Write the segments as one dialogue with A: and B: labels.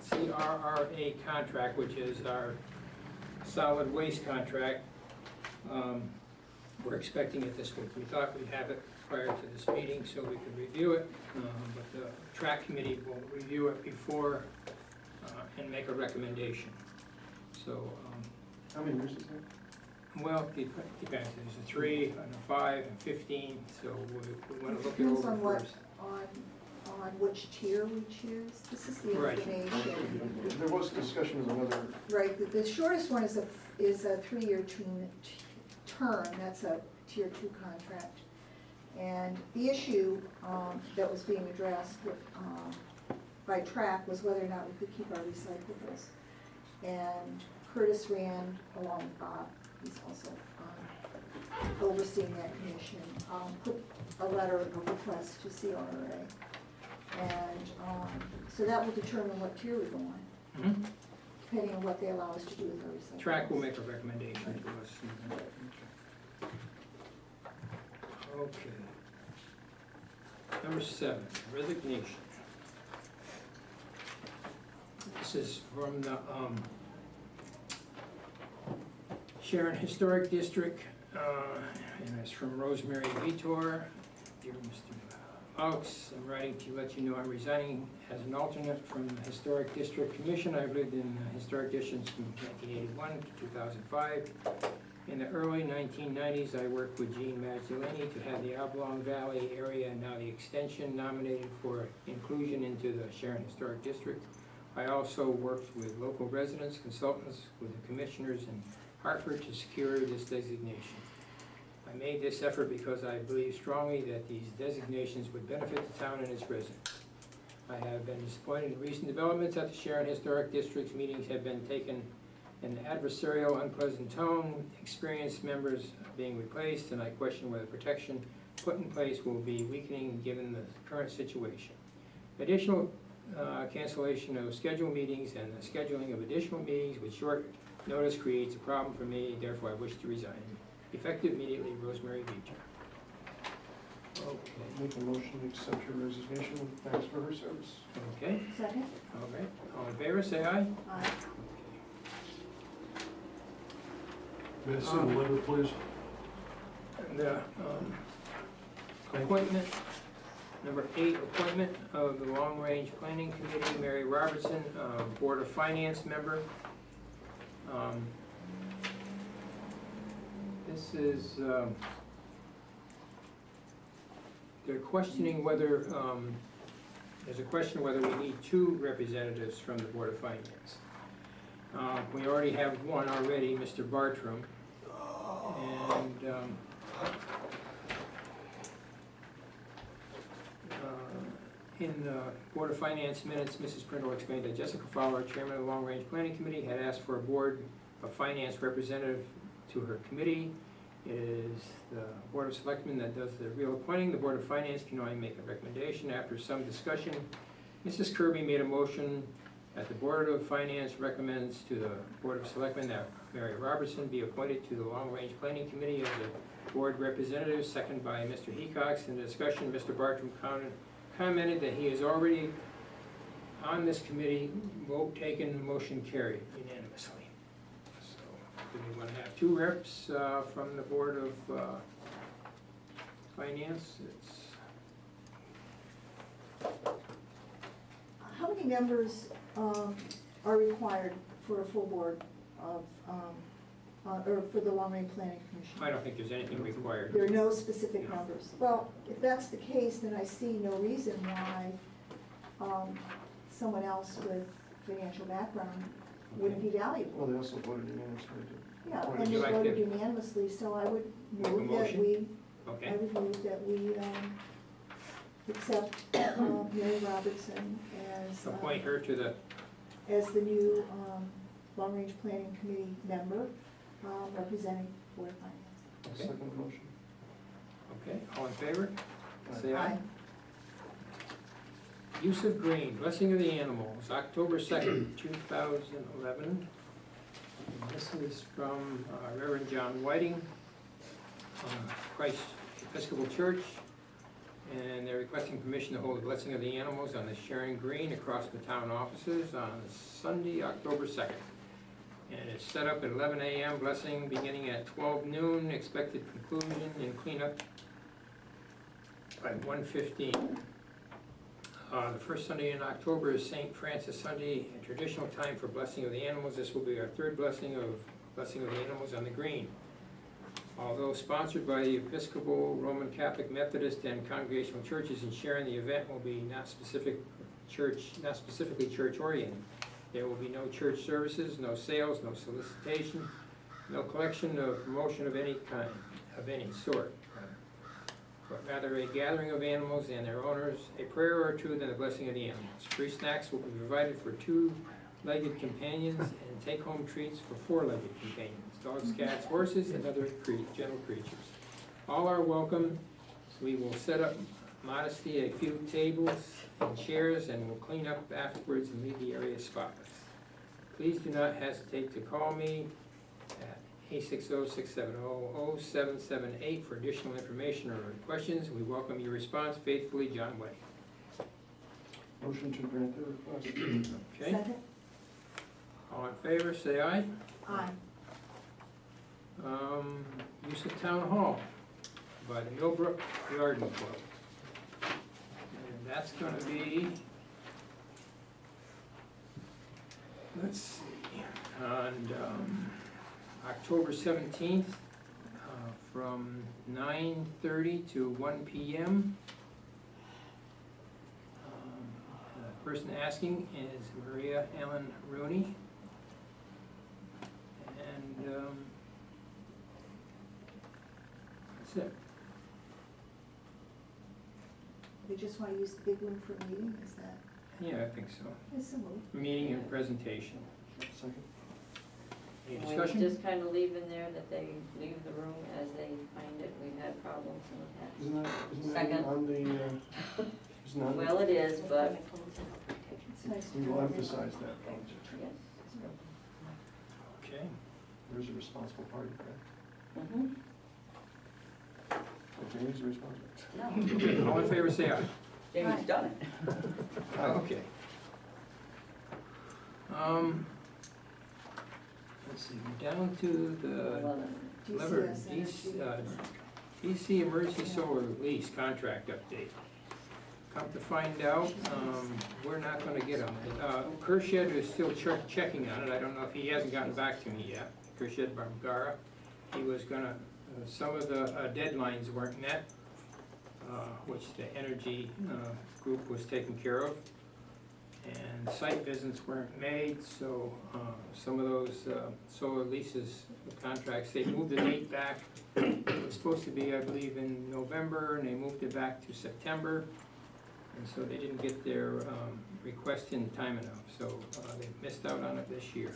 A: CRRA contract, which is our solid waste contract. We're expecting it this week. We thought we'd have it prior to this meeting so we could review it, but the track committee will review it before and make a recommendation. So,
B: how many years is that?
A: well, it depends. There's a 3, and a 5, and 15, so we want to look it
C: Depends
A: over
C: on what,
A: first.
C: on which tier we choose. This is the
A: Right.
C: information.
B: There was discussion of another.
C: Right, the shortest one is a 3-year term, that's a tier 2 contract. And the issue that was being addressed by TRAC was whether or not we could keep our recyclables. And Curtis Rand, along with Bob, he's also overseeing that commission, put a letter of request to CRRA. And so that will determine what tier we go on, depending on what they allow us to do with our recyclables.
A: TRAC will make a recommendation to us. Okay. Number 7, resignation. This is from the Sharon Historic District, and it's from Rosemary Vitor. Dear Mr. Oaks, I'm writing to let you know I'm resigning as an alternate from the Historic District Commission. I've lived in historic districts from 1981 to 2005. In the early 1990s, I worked with Gene Mazzolini to have the Oblong Valley area, now the extension, nominated for inclusion into the Sharon Historic District. I also worked with local residents, consultants, with the commissioners in Hartford to secure this designation. I made this effort because I believe strongly that these designations would benefit the town and its residents. I have been disappointed in recent developments at the Sharon Historic District's meetings have been taken in an adversarial, unpleasant tone, experienced members being replaced, and I question whether protection put in place will be weakening given the current situation. Additional cancellation of scheduled meetings and the scheduling of additional meetings with short notice creates a problem for me, therefore I wish to resign. Effective immediately, Rosemary Beecher. Okay.
B: Make a motion to accept your resignation with thanks for her service.
A: Okay.
C: Second?
A: All right. All in favor, say aye.
C: Aye.
D: May I see the letter, please?
A: The appointment, number 8, appointment of the Long Range Planning Committee, Mary Robertson, Board of Finance member. This is, they're questioning whether, there's a question whether we need 2 representatives from the Board of Finance. We already have one already, Mr. Bartram, and in the Board of Finance minutes, Mrs. Prindle explained that Jessica Fowler, Chairman of the Long Range Planning Committee, had asked for a Board of Finance representative to her committee. It is the Board of Selectmen that does the real appointing. The Board of Finance can only make a recommendation after some discussion. Mrs. Kirby made a motion that the Board of Finance recommends to the Board of Selectmen that Mary Robertson be appointed to the Long Range Planning Committee as a board representative, seconded by Mr. Hecox. In the discussion, Mr. Bartram commented that he is already on this committee. Vote taken, motion carried unanimously. So, do we want to have 2 reps from the Board of Finance?
C: How many members are required for a full board of, or for the Long Range Planning Commission?
A: I don't think there's anything required.
C: There are no specific numbers. Well, if that's the case, then I see no reason why someone else with financial background wouldn't be valuable.
B: Well, they also voted unanimously.
C: Yeah,
B: Or
C: and they
B: just-
A: like
C: voted
A: to
C: unanimously, so I would
A: make a
C: move that
A: motion?
C: we, I
A: Okay.
C: would move that we accept Mary Robertson
A: Appoint her to the,
C: as the new Long Range Planning Committee member representing Board of Finance.
A: okay.
B: Second motion.
A: Okay, all in favor? Say
C: Aye.
A: aye. Use of green, blessing of the animals, October 2nd, 2011. And this is from Reverend John Whiting, Christ Episcopal Church. And they're requesting permission to hold the blessing of the animals on the Sharon Green across the town offices on Sunday, October 2nd. And it's set up at 11 a.m., blessing beginning at 12 noon, expected conclusion and cleanup by 1:15. The first Sunday in October is St. Francis Sunday, a traditional time for blessing of the animals. This will be our third blessing of the animals on the green. Although sponsored by the Episcopal, Roman Catholic, Methodist, and Congregational churches in Sharon, the event will be not specifically church-oriented. There will be no church services, no sales, no solicitation, no collection of promotion of any kind, of any sort, but rather a gathering of animals and their owners, a prayer or two, then the blessing of the animals. Free snacks will be provided for two-legged companions and take-home treats for four-legged companions, dogs, cats, horses, and other gentle creatures. All are welcome. We will set up modestly a few tables and chairs, and we'll clean up afterwards and leave the area spotless. Please do not hesitate to call me at 860-670-0778 for additional information or questions. We welcome your response. Faithfully, John Way.
B: Motion to grant the request.
A: Okay?
C: Second?
A: All in favor, say aye.
C: Aye.
A: Use of Town Hall by the Millbrook Garden Club. And that's gonna be, let's see, on October 17th, from 9:30 to 1 p.m. The person asking is Maria Ellen Rooney. And that's it.
C: They just want to use the big room for a meeting, is that,
A: Yeah, I think so.
C: it's a move.
A: Meeting and presentation.
B: Second.
A: Any
E: We
A: discussion?
E: just kind of leave in there that they leave the room as they find it. We've had problems in the past.
B: Isn't that
E: Second.
B: on the, isn't that?
E: Well, it is, but,
C: It's nice to
B: We will
C: have
B: emphasize that.
E: yes.
A: Okay.
B: There's a responsible party, correct?
E: Mhm.
B: Jamie's responsible.
E: No,
A: All in favor, say aye.
E: Jamie's done it.
A: Okay. Let's see, we're down to the lever,
C: DCS
A: DC Emergency Solar Lease Contract Update. Come to find out, we're not gonna get them. Kershed is still checking on it. I don't know if he hasn't gotten back to me yet. Kershed Barbara. He was gonna, some of the deadlines weren't met, which the energy group was taking care of. And site visits weren't made, so some of those solar leases, contracts, they moved the date back. It was supposed to be, I believe, in November, and they moved it back to September. And so they didn't get their request in time enough, so they missed out on it this year.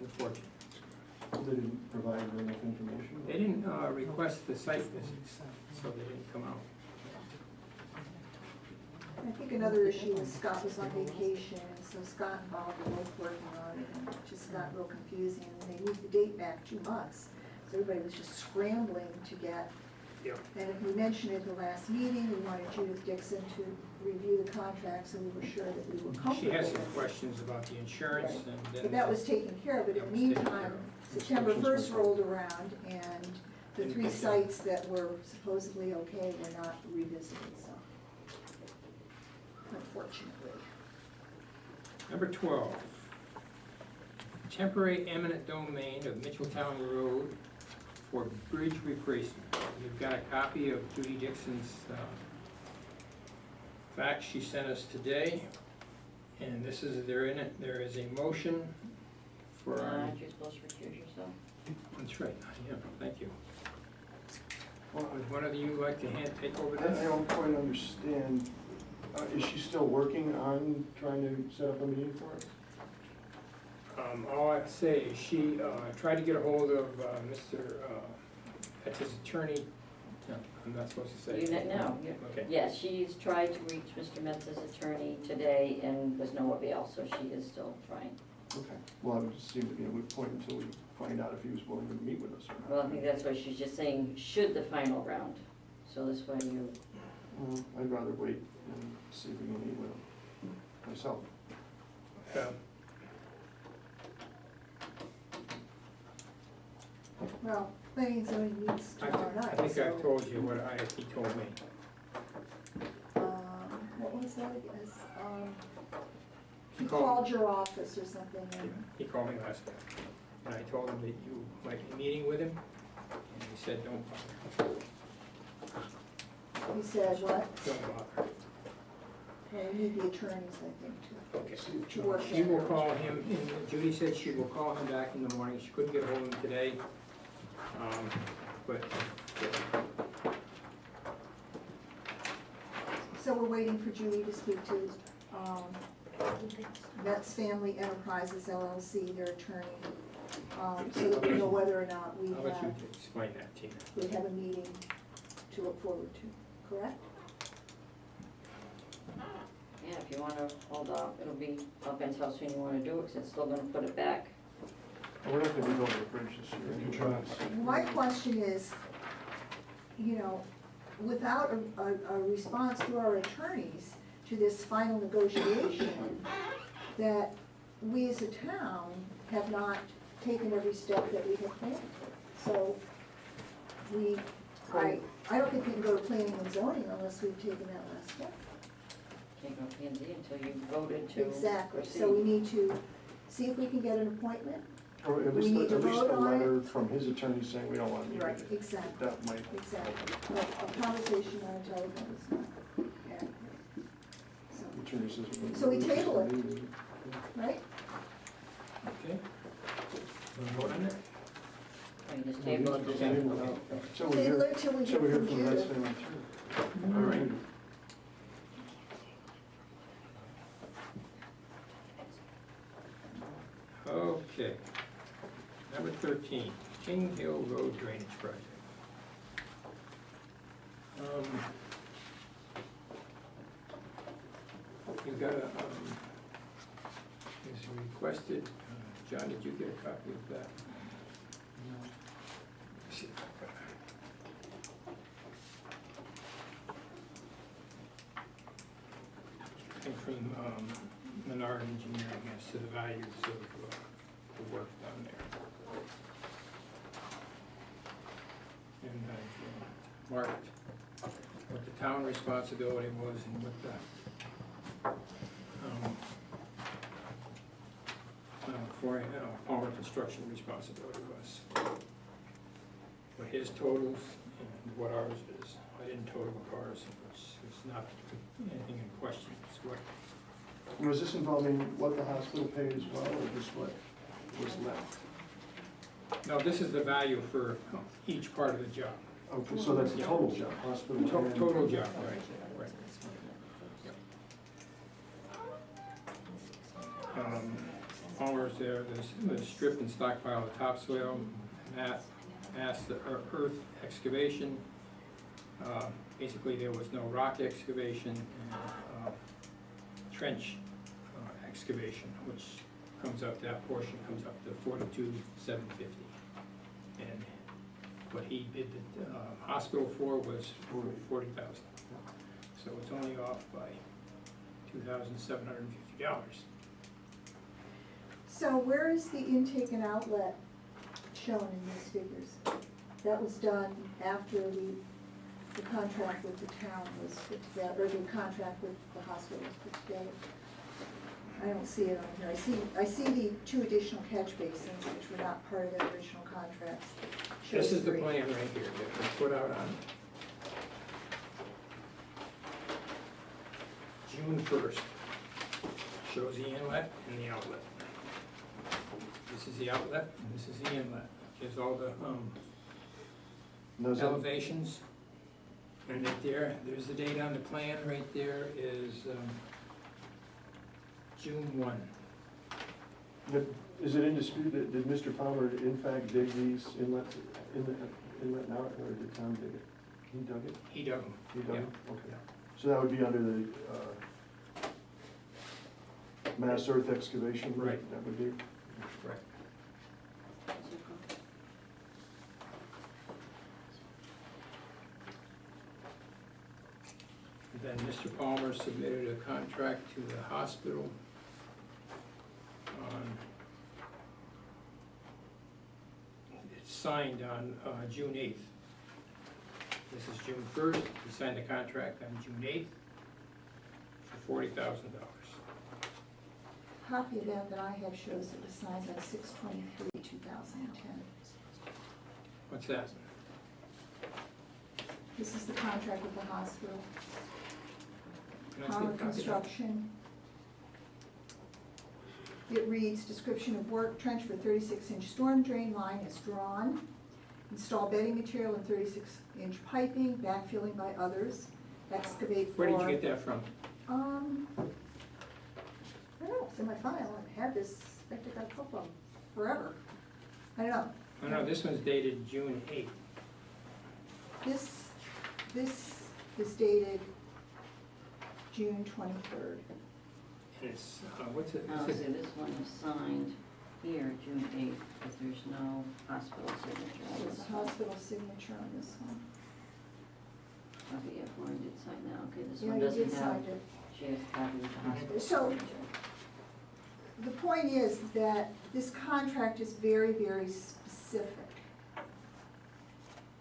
A: Unfortunately.
B: They didn't provide enough information?
A: They didn't request the site visits, so they didn't come out.
C: I think another issue was Scott was on vacation, and so Scott and Bob were both working on it, and it just got real confusing, and they moved the date back 2 months. So everybody was just scrambling to get,
A: Yep.
C: and we mentioned at the last meeting, we wanted Judith Dixon to review the contract, so we were sure that we were comfortable
A: She has some
C: with it.
A: questions about the insurance,
C: Right.
A: and then.
C: But that was taken care of, but in the
A: That was taken care
C: meantime,
A: of.
C: September
B: Restrictions
C: 1st
B: were-
C: rolled around, and the
A: Didn't
C: 3
A: come down.
C: sites that were supposedly okay were not revisited, so. Unfortunately.
A: Number 12, temporary eminent domain of Mitchelltown Road for bridge replacement. You've got a copy of Judy Dixon's fax she sent us today, and this is, there is a motion for our,
E: Aren't you supposed to recuse yourself?
A: that's right, I am, thank you.
B: Well,
A: Would one of you like to take over
B: I
A: this?
B: don't quite understand. Is she still working on trying to set up a meeting for us?
A: All I say is she tried to get a hold of Mr., that's his attorney. No, I'm not supposed to say.
E: No,
A: Okay.
E: yes, she's tried to reach Mr. Metz's attorney today and was no avail, so she is still trying.
B: Okay. Well, it would seem to be a moot point until we find out if he was willing to meet with us or not.
E: Well, I think that's why she's just saying, should the final round. so this way you,
B: I'd rather wait and see if we can meet with him myself.
C: Well, planning and zoning meets tomorrow
A: I
C: night,
A: think
C: so.
A: I've told you what he told me.
C: What was that again? He
A: He called-
C: called your office or something, and,
A: He called me last week, and I told him that you might be meeting with him, and he said, don't bother,
C: he said what?
A: don't bother.
C: Well, we need the attorneys, I think, to,
A: Okay.
C: to work
A: She will
C: it out.
A: call him, and Judy said she will call him back in the morning. She couldn't get hold of him today, but
C: So we're waiting for Judy to speak to, Metz Family Enterprises LLC, their attorney, so that we know whether or not we
A: I'll let you
C: have,
A: explain that, Tina.
C: we have a meeting to look forward to, correct?
E: yeah, if you wanna hold off, it'll be, depends how soon you wanna do it, 'cause it's still gonna put it back.
B: We're not gonna be over the bridge this year.
D: You can try.
C: My question is, you know, without a response through our attorneys to this final negotiation, that we as a town have not taken every step that we have planned. So I don't think we can go to planning and zoning unless we've taken that last step.
E: Can't go P and Z until you voted to
C: Exactly, so
E: proceed.
C: we need to see if we can get an appointment.
B: Or at
C: We
B: least,
C: need to
B: at least
C: vote
B: a
C: on it.
B: letter from his attorney saying we don't want to meet
C: Right,
B: with it.
C: exactly.
B: That might,
C: Exactly. A conversation on a telephone is not accurate. So,
B: the attorney says. we're
C: So we
B: gonna
C: table it.
B: meet.
C: right?
A: Okay? Wanna vote on it?
E: I can just table it.
B: Just
A: Okay.
B: table it. So we
C: Table
B: hear,
C: it till we
B: so
C: hear
B: we hear
C: from
B: from the Metz
C: Judith.
B: family too.
A: All right. Okay. Number 13, King Hill Road Drainage Project. You've got a, is requested, John, did you get a copy of that? Let's see if I got it. Came from Menard Engineering as to the values of the work done there. And I've marked what the town responsibility was and what the Palmer Construction responsibility was. What his totals and what ours is. I didn't total the cars, which is not anything in question, it's what,
B: Was this involving what the hospital paid as well, or just what was left?
A: no, this is the value for each part of the job.
B: Okay, so that's the total job, hospital and.
A: Total job, right. Palmer's there, there's the strip and stockpile of topsoil, mass earth excavation. Basically, there was no rock excavation, and trench excavation, which comes up, that portion comes up to 42,750. And what he bid the hospital for was 40,000. So it's only off by $2,750.
C: So where is the intake and outlet shown in these figures? That was done after the contract with the town was put together, or the contract with the hospital was put together. I don't see it on here. I see the 2 additional catch basins, which were not part of the original contracts.
A: This
C: Shows
A: is the
C: 3.
A: plan right here that we put out on June 1st. Shows the inlet and the outlet. This is the outlet, and this is the inlet. Gives all the
B: Those are-
A: elevations. And right there, there's the date on the plan, right there is June 1.
B: Is it in dispute that, did Mr. Palmer in fact dig these inlets, inlet and out, or did Tom dig it? He dug it?
A: He dug them.
B: He dug it?
A: Yeah.
B: Okay. So that would be under the, mass earth excavation?
A: Right.
B: That would be?
A: Right. Mr. Palmer submitted a contract to the hospital on, it's signed on June 8th. This is June 1st, he signed the contract on June 8th for $40,000.
C: Copy of that I have shows it was signed on 6/23/2010.
A: What's that?
C: This is the contract with the hospital.
A: Can I see a
C: Palmer
A: copy of that?
C: Construction. It reads, description of work, trench for 36-inch storm drain line is drawn. Install bedding material and 36-inch piping, backfilling by others. Excavate for.
A: Where did you get that from?
C: I don't know, it's in my file. I've had this, I think I got a couple of them forever. I don't know.
A: Oh no, this one's dated June 8th.
C: This is dated June 23rd.
A: And it's, what's it?
E: Oh, so this one is signed here, June 8th, but there's no hospital signature on
C: There's
E: this
C: a
E: one.
C: hospital signature on this one.
E: Okay, yeah, Lauren did sign now, okay, this
C: Yeah,
E: one
C: you
E: doesn't
C: did
E: have,
C: sign it.
E: she has a copy of the hospital
C: So-
E: signature.
C: The point is that this contract is very, very specific.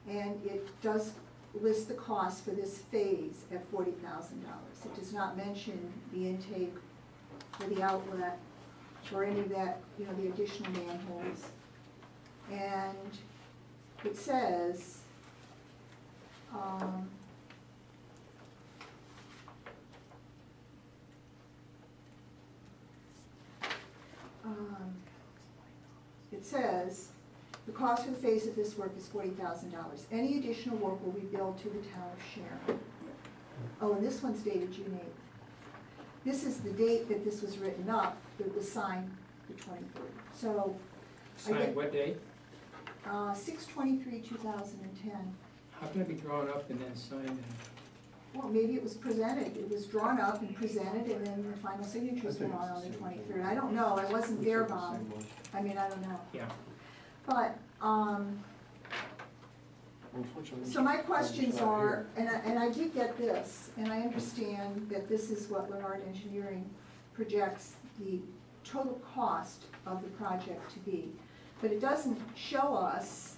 C: And it does list the cost for this phase at $40,000. It does not mention the intake or the outlet or any of that, you know, the additional manholes. And it says, it says, the cost for the phase of this work is $40,000. Any additional work will be billed to the town of Sharon. Oh, and this one's dated June 8th. This is the date that this was written up. It was signed the 23rd. So,
A: Signed what date?
C: 6/23/2010.
A: How can it be drawn up and then signed? And
C: Well, maybe it was presented. It was drawn up and presented, and then the final signatures went on the 23rd. I don't know. I wasn't there, Bob. I mean, I don't know.
A: Yeah.
C: But, so my questions are, and I did get this, and I understand that this is what Leonard Engineering projects the total cost of the project to be. But it doesn't show us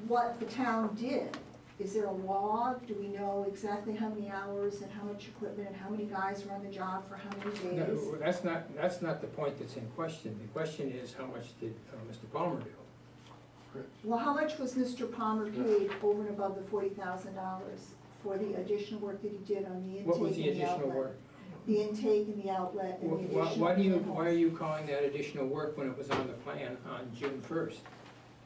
C: what the town did. Is there a log? Do we know exactly how many hours and how much equipment and how many guys were on the job for how many days?
A: No, that's not the point that's in question. The question is, how much did Mr. Palmer do?
C: Well, how much was Mr. Palmer paid over and above the $40,000 for the additional work that he did on the
A: What was
C: intake
A: the
C: and the
A: additional
C: outlet?
A: work?
C: The intake and the outlet and the
A: Why
C: additional
A: why are you calling that additional work when it was on the plan on June 1st?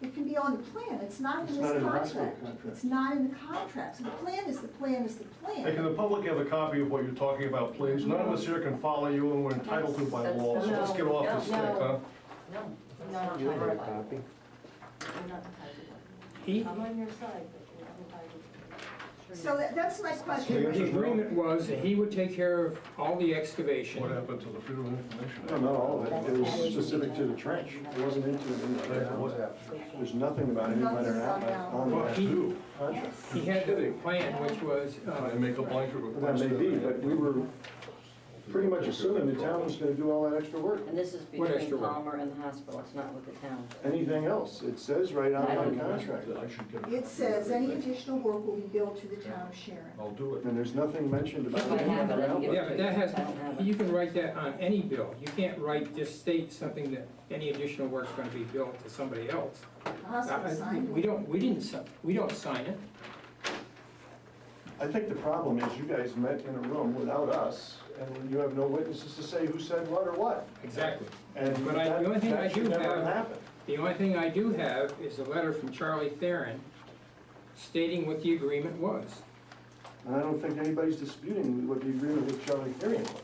C: It can be on the plan, it's not in
B: It's
C: this
B: not in the hospital
C: contract.
B: contract.
C: It's not in the contract, so the plan is the plan is the
D: Hey,
C: plan.
D: can the public have a copy of what you're talking about, please? None of us here can follow you, and we're entitled to by law, so let's get off this stick, huh?
E: No,
F: No,
G: You have a copy?
F: I'm not entitled.
A: He,
F: I'm on your side, but you're not entitled.
C: So that's my
A: the
C: question.
A: agreement was that he would take care of all the
D: What
A: excavation.
D: happened to the Freedom of Information
B: No,
D: Act?
B: not all of it. It was specific to the trench. It wasn't into it. There's nothing about any letter on
A: Well,
B: that
A: he,
B: contract.
A: he had the plan, which was,
D: I make a blanket
B: Well,
D: request.
B: that may be, but we were pretty much assuming the town was gonna do all that extra work.
E: and this is
A: What
E: between
A: extra work?
E: Palmer and the hospital, it's not with the town.
B: Anything else, it says right on
E: I
B: the
E: don't know.
B: contract.
D: I should get a
C: It
D: copy
C: says
D: of
C: any
D: everything.
C: additional work will be billed to the town of Sharon.
D: I'll do it.
B: And there's nothing mentioned about
E: If I
B: any
E: have it, I
B: other
E: can give
B: outlet.
A: yeah, but that has,
E: I don't have it.
A: you can write that on any bill. You can't write, just state something that any additional work's gonna be billed to somebody else.
C: The hospital signed
A: We
C: it.
A: don't sign it.
B: I think the problem is you guys met in a room without us, and you have no witnesses to say who said what or what.
A: Exactly.
B: And
A: But
B: that
A: the only thing I
B: should
A: do
B: never
A: have-
B: happen.
A: The only thing I do have is a letter from Charlie Theron stating what the agreement was.
B: And I don't think anybody's disputing what the agreement with Charlie Theron was.